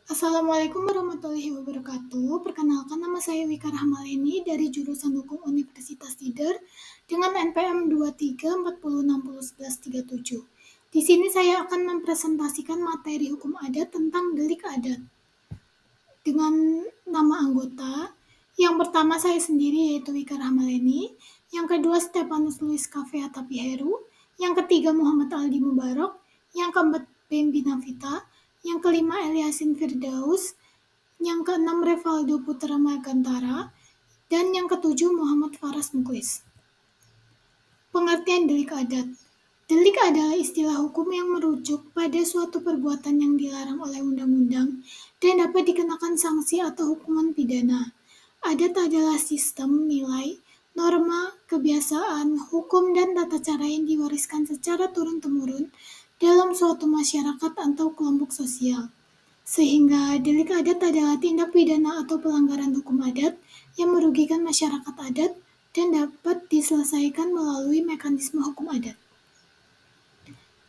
Assalamualaikum warahmatullahi wabarakatuh. Perkenalkan, nama saya Wika Rahmaleni dari jurusan Hukum Universitas Tidar dengan NPM 2340601137. Di sini saya akan mempresentasikan materi hukum adat tentang delik adat dengan nama anggota. Yang pertama saya sendiri yaitu Wika Rahmaleni, yang kedua Stefanus Luis Kaveh Tapiheru, yang ketiga Muhammad Aldi Mubarok, yang keempat Bembi Navita, yang kelima Eliasin Firdaus, yang keenam Revaldo Putra Magantara, dan yang ketujuh Muhammad Faras Muklis. Pengertian delik adat. Delik adalah istilah hukum yang merujuk pada suatu perbuatan yang dilarang oleh undang-undang dan dapat dikenakan sanksi atau hukuman pidana. Adat adalah sistem, nilai, norma, kebiasaan, hukum, dan tata cara yang diwariskan secara turun-temurun dalam suatu masyarakat atau kelompok sosial. Sehingga delik adat adalah tindak pidana atau pelanggaran hukum adat yang merugikan masyarakat adat dan dapat diselesaikan melalui mekanisme hukum adat.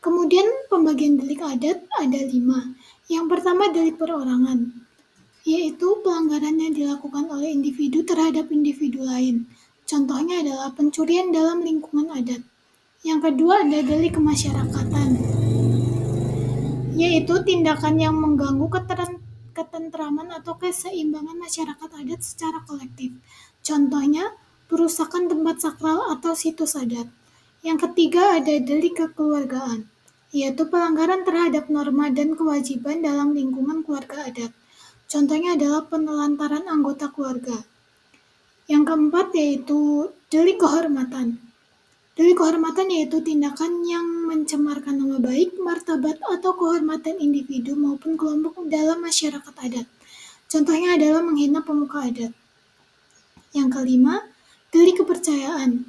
Kemudian pembagian delik adat ada 5. Yang pertama delik perorangan, yaitu pelanggaran yang dilakukan oleh individu terhadap individu lain. Contohnya adalah pencurian dalam lingkungan adat. Yang kedua ada delik kemasyarakatan, yaitu tindakan yang mengganggu ketentraman atau keseimbangan masyarakat adat secara kolektif. Contohnya, perusakan tempat sakral atau situs adat. Yang ketiga ada delik kekeluargaan, yaitu pelanggaran terhadap norma dan kewajiban dalam lingkungan keluarga adat. Contohnya adalah penelantaran anggota keluarga. Yang keempat yaitu delik kehormatan. Delik kehormatan yaitu tindakan yang mencemarkan nama baik, martabat, atau kehormatan individu maupun kelompok dalam masyarakat adat. Contohnya adalah menghina pemuka adat. Yang kelima, delik kepercayaan,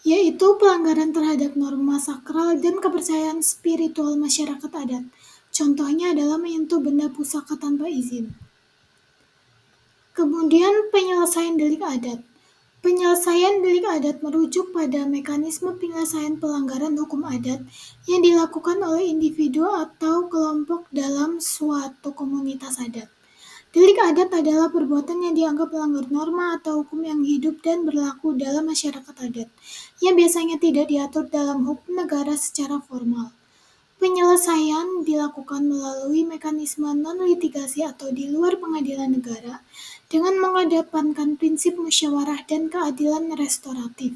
yaitu pelanggaran terhadap norma sakral dan kepercayaan spiritual masyarakat adat. Contohnya adalah menyentuh benda pusaka tanpa izin. Kemudian penyelesaian delik adat. Penyelesaian delik adat merujuk pada mekanisme penyelesaian pelanggaran hukum adat yang dilakukan oleh individu atau kelompok dalam suatu komunitas adat. Delik adat adalah perbuatan yang dianggap melanggar norma atau hukum yang hidup dan berlaku dalam masyarakat adat, yang biasanya tidak diatur dalam hukum negara secara formal. Penyelesaian dilakukan melalui mekanisme non-litigasi atau di luar pengadilan negara dengan mengedepankan prinsip musyawarah dan keadilan restoratif.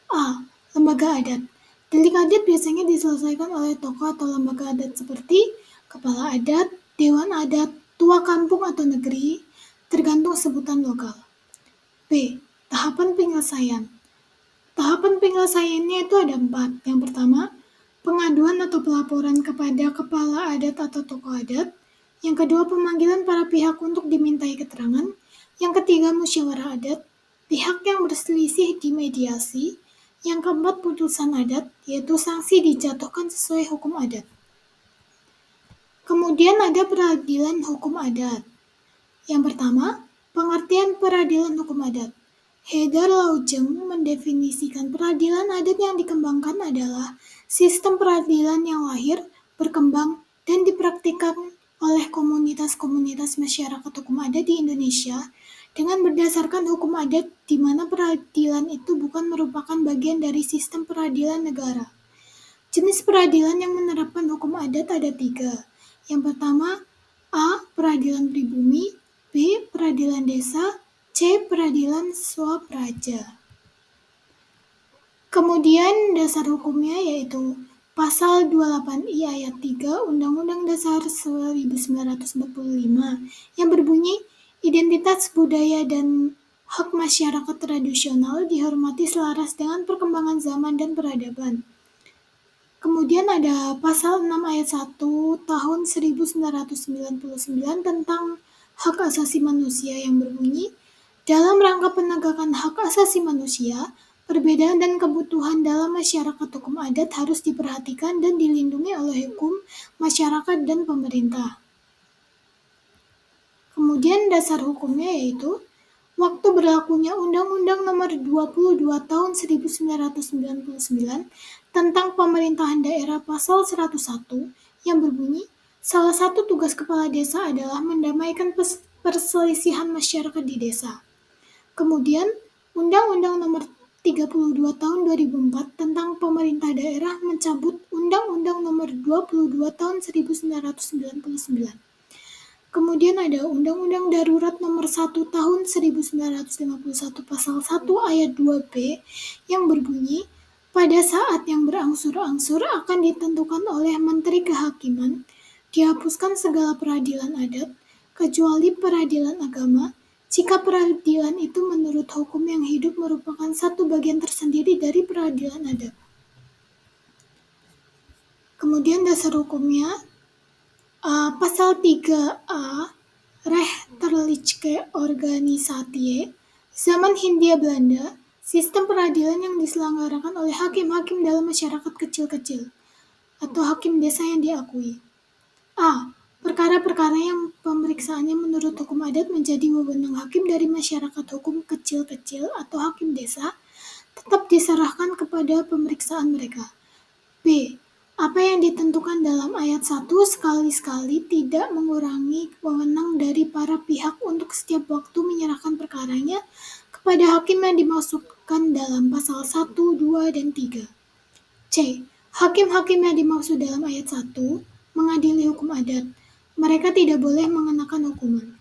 A. Lembaga adat. Delik adat biasanya diselesaikan oleh tokoh atau lembaga adat seperti kepala adat, dewan adat, tua kampung atau negeri, tergantung sebutan lokal. B. Tahapan penyelesaian. Tahapan penyelesaiannya itu ada 4. Yang pertama, pengaduan atau pelaporan kepada kepala adat atau tokoh adat. Yang kedua, pemanggilan para pihak untuk dimintai keterangan. Yang ketiga, musyawarah adat, pihak yang berselisih dimediasi. Yang keempat, putusan adat, yaitu sanksi dijatuhkan sesuai hukum adat. Kemudian ada peradilan hukum adat. Yang pertama, pengertian peradilan hukum adat. Haidar Laujeng mendefinisikan peradilan adat yang dikembangkan adalah sistem peradilan yang lahir, berkembang, dan dipraktikkan oleh komunitas-komunitas masyarakat hukum adat di Indonesia dengan berdasarkan hukum adat di mana peradilan itu bukan merupakan bagian dari sistem peradilan negara. Jenis peradilan yang menerapkan hukum adat ada 3. Yang pertama, A. Peradilan pribumi, B. Peradilan desa, C. Peradilan swapraja. Kemudian dasar hukumnya yaitu Pasal 28I ayat 3 Undang-Undang Dasar 1945 yang berbunyi identitas budaya dan hak masyarakat tradisional dihormati selaras dengan perkembangan zaman dan peradaban. Kemudian ada Pasal 6 ayat 1 tahun 1999 tentang hak asasi manusia yang berbunyi, dalam rangka penegakan hak asasi manusia, perbedaan dan kebutuhan dalam masyarakat hukum adat harus diperhatikan dan dilindungi oleh hukum, masyarakat, dan pemerintah. Kemudian dasar hukumnya yaitu waktu berlakunya Undang-Undang Nomor 22 Tahun 1999 tentang Pemerintahan Daerah Pasal 101 yang berbunyi Salah satu tugas kepala desa adalah mendamaikan perselisihan masyarakat di desa. Kemudian, Undang-Undang Nomor 32 Tahun 2004 tentang Pemerintah Daerah mencabut Undang-Undang Nomor 22 Tahun 1999. Kemudian ada Undang-Undang Darurat Nomor 1 Tahun 1951 Pasal 1 Ayat 2B yang berbunyi, pada saat yang berangsur-angsur akan ditentukan oleh Menteri Kehakiman, dihapuskan segala peradilan adat, kecuali peradilan agama, jika peradilan itu menurut hukum yang hidup merupakan satu bagian tersendiri dari peradilan adat. Kemudian dasar hukumnya, Pasal 3A, Rechterlijke Organisatie, zaman Hindia Belanda, sistem peradilan yang diselenggarakan oleh hakim-hakim dalam masyarakat kecil-kecil, atau hakim desa yang diakui. A. Perkara-perkara yang pemeriksaannya menurut hukum adat menjadi wewenang hakim dari masyarakat hukum kecil-kecil atau hakim desa, tetap diserahkan kepada pemeriksaan mereka. B. Apa yang ditentukan dalam ayat 1 sekali-sekali tidak mengurangi wewenang dari para pihak untuk setiap waktu menyerahkan perkaranya kepada hakim yang dimaksudkan dalam pasal 1, 2, dan 3. C. Hakim-hakim yang dimaksud dalam ayat 1 mengadili hukum adat. Mereka tidak boleh mengenakan hukuman.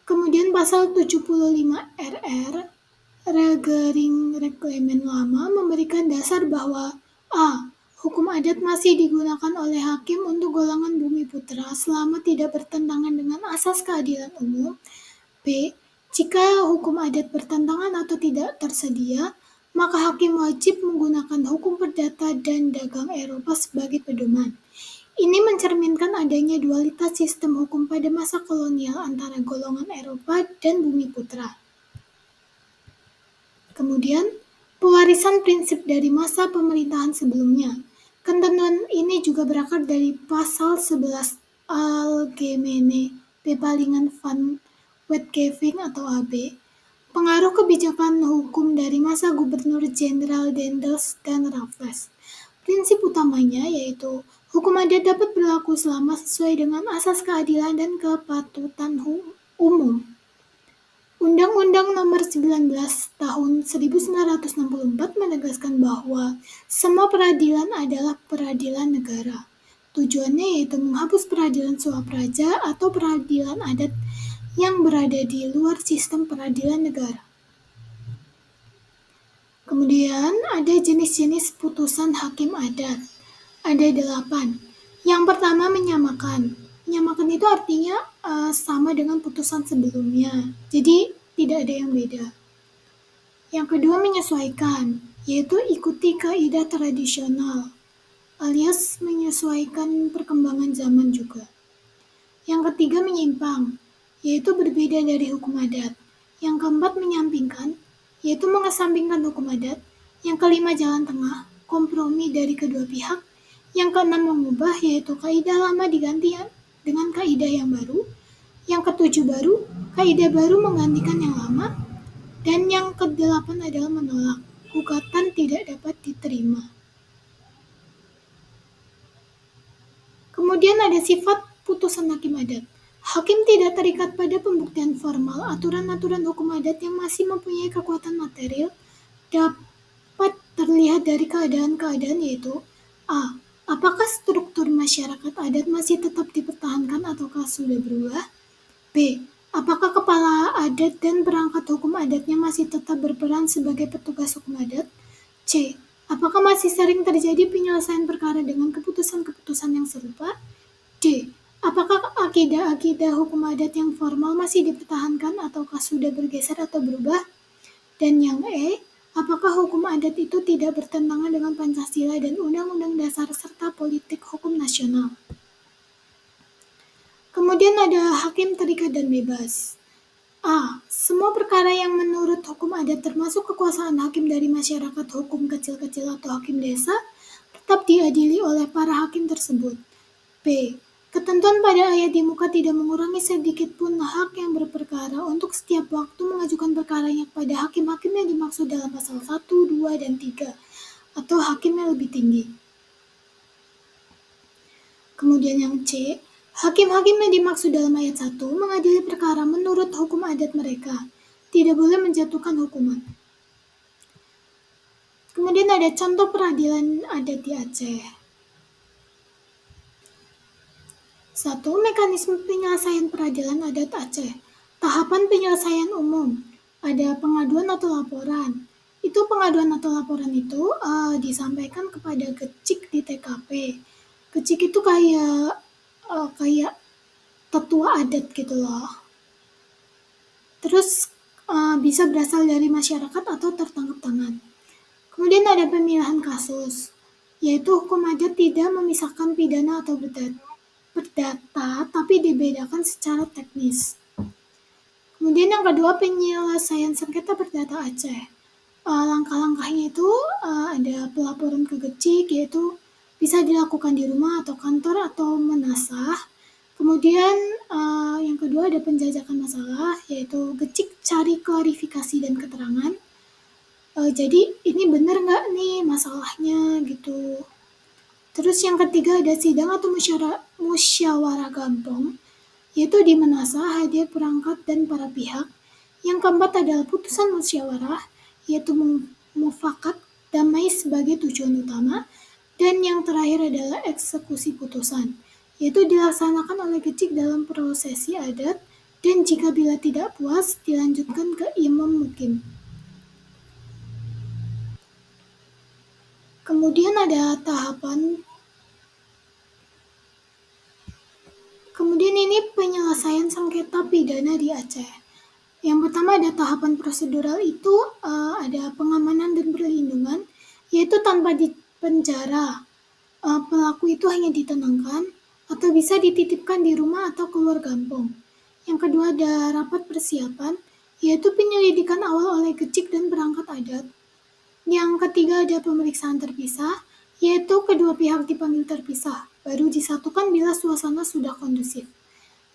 Kemudian pasal 75 RR Regering Lama memberikan dasar bahwa A. Hukum adat masih digunakan oleh hakim untuk golongan bumi putra selama tidak bertentangan dengan asas keadilan umum. B. Jika hukum adat bertentangan atau tidak tersedia, maka hakim wajib menggunakan hukum perdata dan dagang Eropa sebagai pedoman. Ini mencerminkan adanya dualitas sistem hukum pada masa kolonial antara golongan Eropa dan bumi putra. Kemudian, pewarisan prinsip dari masa pemerintahan sebelumnya. Ketentuan ini juga berakar dari pasal 11 Algemene Bepalingen van Wetgeving atau AB, pengaruh kebijakan hukum dari masa Gubernur Jenderal Dendels dan Raffles. Prinsip utamanya yaitu hukum adat dapat berlaku selama sesuai dengan asas keadilan dan kepatutan umum. Undang-Undang Nomor 19 Tahun 1964 menegaskan bahwa semua peradilan adalah peradilan negara. Tujuannya yaitu menghapus peradilan suap raja atau peradilan adat yang berada di luar sistem peradilan negara. Kemudian ada jenis-jenis putusan hakim adat. Ada 8. Yang pertama menyamakan. Menyamakan itu artinya sama dengan putusan sebelumnya. Jadi tidak ada yang beda. Yang kedua menyesuaikan, yaitu ikuti kaidah tradisional, alias menyesuaikan perkembangan zaman juga. Yang ketiga menyimpang, yaitu berbeda dari hukum adat. Yang keempat menyampingkan, yaitu mengesampingkan hukum adat. Yang kelima jalan tengah, kompromi dari kedua pihak. Yang keenam mengubah, yaitu kaidah lama diganti dengan kaidah yang baru. Yang ketujuh baru, kaidah baru menggantikan yang lama. Dan yang kedelapan adalah menolak, gugatan tidak dapat diterima. Kemudian ada sifat putusan hakim adat. Hakim tidak terikat pada pembuktian formal. Aturan-aturan hukum adat yang masih mempunyai kekuatan material dapat terlihat dari keadaan-keadaan yaitu A. Apakah struktur masyarakat adat masih tetap dipertahankan ataukah sudah berubah? B. Apakah kepala adat dan perangkat hukum adatnya masih tetap berperan sebagai petugas hukum adat? C. Apakah masih sering terjadi penyelesaian perkara dengan keputusan-keputusan yang serupa? D. Apakah akidah-akidah hukum adat yang formal masih dipertahankan ataukah sudah bergeser atau berubah? Dan yang E. Apakah hukum adat itu tidak bertentangan dengan Pancasila dan Undang-Undang Dasar serta politik hukum nasional? Kemudian ada hakim terikat dan bebas. A. Semua perkara yang menurut hukum adat termasuk kekuasaan hakim dari masyarakat hukum kecil-kecil atau hakim desa tetap diadili oleh para hakim tersebut. B. Ketentuan pada ayat di muka tidak mengurangi sedikit pun hak yang berperkara untuk setiap waktu mengajukan perkaranya kepada hakim-hakim yang dimaksud dalam pasal 1, 2, dan 3 atau hakim yang lebih tinggi. Kemudian yang C, hakim-hakim yang dimaksud dalam ayat 1 mengadili perkara menurut hukum adat mereka, tidak boleh menjatuhkan hukuman. Kemudian ada contoh peradilan adat di Aceh. 1. Mekanisme penyelesaian peradilan adat Aceh. Tahapan penyelesaian umum. Ada pengaduan atau laporan. Pengaduan atau laporan itu disampaikan kepada gecik di TKP. Gecik itu kayak tetua adat gitu loh. Terus bisa berasal dari masyarakat atau tertangkap tangan. Kemudian ada pemilihan kasus, yaitu hukum adat tidak memisahkan pidana atau perdata, tapi dibedakan secara teknis. Kemudian yang kedua, penyelesaian sengketa perdata Aceh. Langkah-langkahnya itu ada pelaporan ke gecik, yaitu bisa dilakukan di rumah atau kantor atau menasah. Kemudian yang kedua ada penjajakan masalah, yaitu gecik cari klarifikasi dan keterangan. Jadi ini benar nggak nih masalahnya gitu. Terus yang ketiga ada sidang atau musyawarah gampong, yaitu di menasah hadir perangkat dan para pihak. Yang keempat adalah putusan musyawarah, yaitu mufakat damai sebagai tujuan utama. Dan yang terakhir adalah eksekusi putusan, yaitu dilaksanakan oleh gecik dalam prosesi adat, dan jika bila tidak puas dilanjutkan ke imam mukim. Kemudian ada Kemudian ini penyelesaian sengketa pidana di Aceh. Yang pertama ada tahapan prosedural itu ada pengamanan dan perlindungan, yaitu tanpa dipenjara. Pelaku itu hanya ditenangkan atau bisa dititipkan di rumah atau keluar kampung. Yang kedua ada rapat persiapan, yaitu penyelidikan awal oleh gecik dan perangkat adat. Yang ketiga ada pemeriksaan terpisah, yaitu kedua pihak dipanggil terpisah, baru disatukan bila suasana sudah kondusif.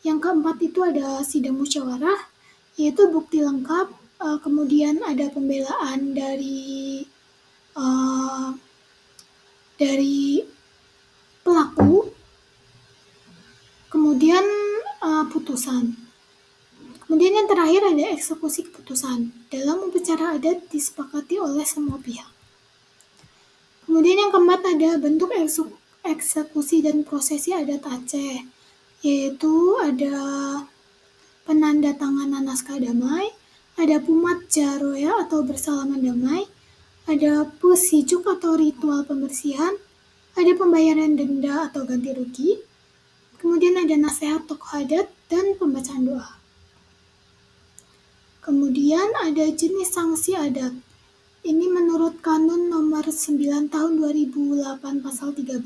Yang keempat itu ada sidang musyawarah, yaitu bukti lengkap, kemudian ada pembelaan dari pelaku, kemudian putusan. Kemudian yang terakhir ada eksekusi keputusan. Dalam upacara adat disepakati oleh semua pihak. Kemudian yang keempat ada bentuk eksekusi dan prosesi adat Aceh, yaitu ada penandatanganan naskah damai, ada pumat jaroya atau bersalaman damai, ada pusijuk atau ritual pembersihan, ada pembayaran denda atau ganti rugi, kemudian ada nasihat tokoh adat dan pembacaan doa. Kemudian ada jenis sanksi adat. Ini menurut Kanun nomor 9 tahun 2008 pasal 13.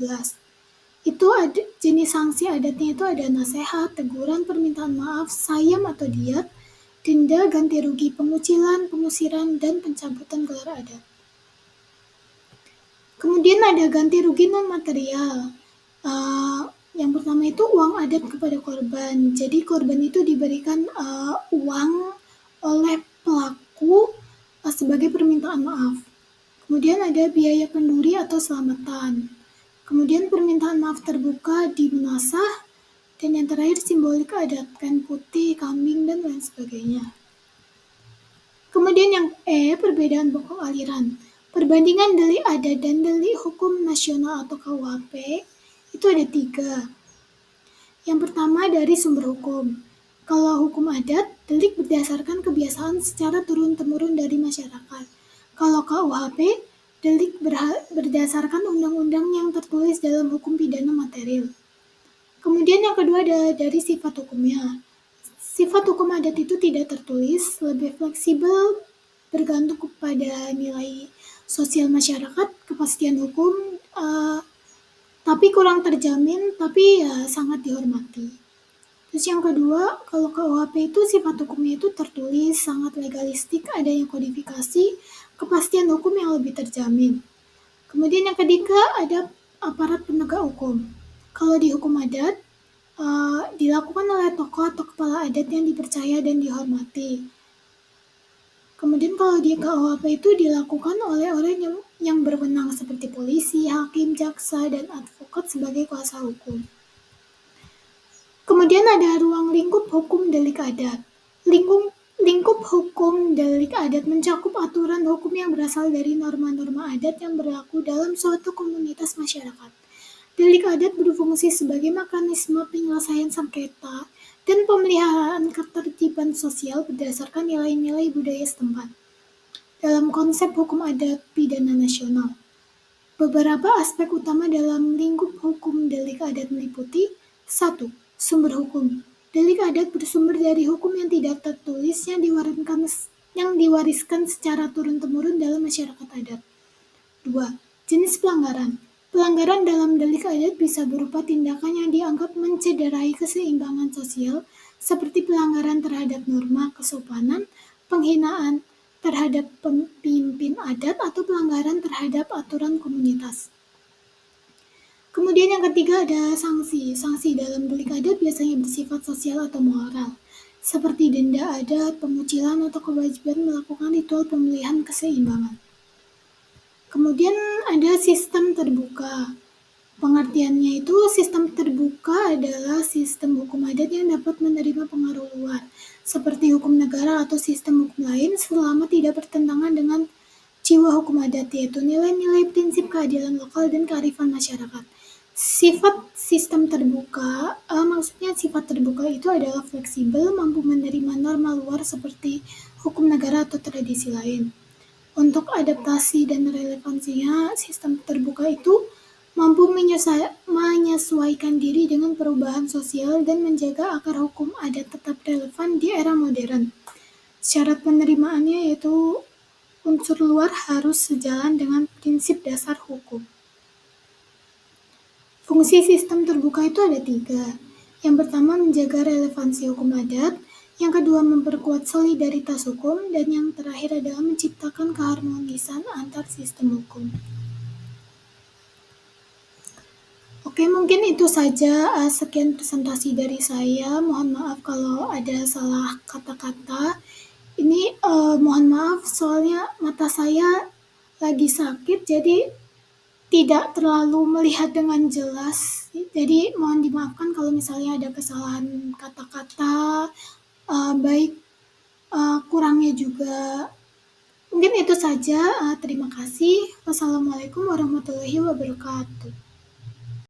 Itu ada jenis sanksi adatnya itu ada nasihat, teguran, permintaan maaf, sayam atau diat, denda, ganti rugi, pengucilan, pengusiran, dan pencabutan gelar adat. Kemudian ada ganti rugi non material. Yang pertama itu uang adat kepada korban. Jadi korban itu diberikan uang oleh pelaku sebagai permintaan maaf. Kemudian ada biaya kenduri atau selamatan. Kemudian permintaan maaf terbuka di menasah. Dan yang terakhir simbolik adat, kain putih, kambing, dan lain sebagainya. Kemudian yang E, perbedaan pokok aliran. Perbandingan delik adat dan delik hukum nasional atau KUHP itu ada 3. Yang pertama dari sumber hukum. Kalau hukum adat, delik berdasarkan kebiasaan secara turun-temurun dari masyarakat. Kalau KUHP, delik berdasarkan undang-undang yang tertulis dalam hukum pidana material. Kemudian yang kedua ada dari sifat hukumnya. Sifat hukum adat itu tidak tertulis, lebih fleksibel, bergantung kepada nilai sosial masyarakat, kepastian hukum, tapi kurang terjamin, tapi ya sangat dihormati. Terus yang kedua, kalau KUHP itu sifat hukumnya itu tertulis, sangat legalistik, adanya kodifikasi, kepastian hukum yang lebih terjamin. Kemudian yang ketiga ada aparat penegak hukum. Kalau di hukum adat, dilakukan oleh tokoh atau kepala adat yang dipercaya dan dihormati. Kemudian kalau di KUHP itu dilakukan oleh orang yang berwenang seperti polisi, hakim, jaksa, dan advokat sebagai kuasa hukum. Kemudian ada ruang lingkup hukum delik adat. Lingkup hukum delik adat mencakup aturan hukum yang berasal dari norma-norma adat yang berlaku dalam suatu komunitas masyarakat. Delik adat berfungsi sebagai mekanisme penyelesaian sengketa dan pemeliharaan ketertiban sosial berdasarkan nilai-nilai budaya setempat. Dalam konsep hukum adat pidana nasional, beberapa aspek utama dalam lingkup hukum delik adat meliputi: 1. Sumber hukum. Delik adat bersumber dari hukum yang tidak tertulis yang diwariskan secara turun-temurun dalam masyarakat adat. 2. Jenis pelanggaran. Pelanggaran dalam delik adat bisa berupa tindakan yang dianggap mencederai keseimbangan sosial, seperti pelanggaran terhadap norma kesopanan, penghinaan terhadap pemimpin adat, atau pelanggaran terhadap aturan komunitas. Kemudian yang ketiga ada sanksi. Sanksi dalam delik adat biasanya bersifat sosial atau moral, seperti denda adat, pengucilan, atau kewajiban melakukan ritual pemulihan keseimbangan. Kemudian ada sistem terbuka. Pengertiannya itu, sistem terbuka adalah sistem hukum adat yang dapat menerima pengaruh luar, seperti hukum negara atau sistem hukum lain, selama tidak bertentangan dengan jiwa hukum adat, yaitu nilai-nilai prinsip keadilan lokal dan kearifan masyarakat. Sifat sistem terbuka, maksudnya sifat terbuka itu adalah fleksibel, mampu menerima norma luar seperti hukum negara atau tradisi lain. Untuk adaptasi dan relevansinya, sistem terbuka itu mampu menyesuaikan diri dengan perubahan sosial dan menjaga agar hukum adat tetap relevan di era modern. Syarat penerimaannya yaitu unsur luar harus sejalan dengan prinsip dasar hukum. Fungsi sistem terbuka itu ada 3. Yang pertama, menjaga relevansi hukum adat. Yang kedua, memperkuat solidaritas hukum. Dan yang terakhir adalah menciptakan keharmonisan antar sistem hukum. Oke, mungkin itu saja. Sekian presentasi dari saya. Mohon maaf kalau ada salah kata-kata. Ini mohon maaf soalnya mata saya lagi sakit, jadi tidak terlalu melihat dengan jelas. Jadi mohon dimaafkan kalau misalnya ada kesalahan kata-kata, baik kurangnya juga. Mungkin itu saja. Terima kasih. Wassalamualaikum warahmatullahi wabarakatuh.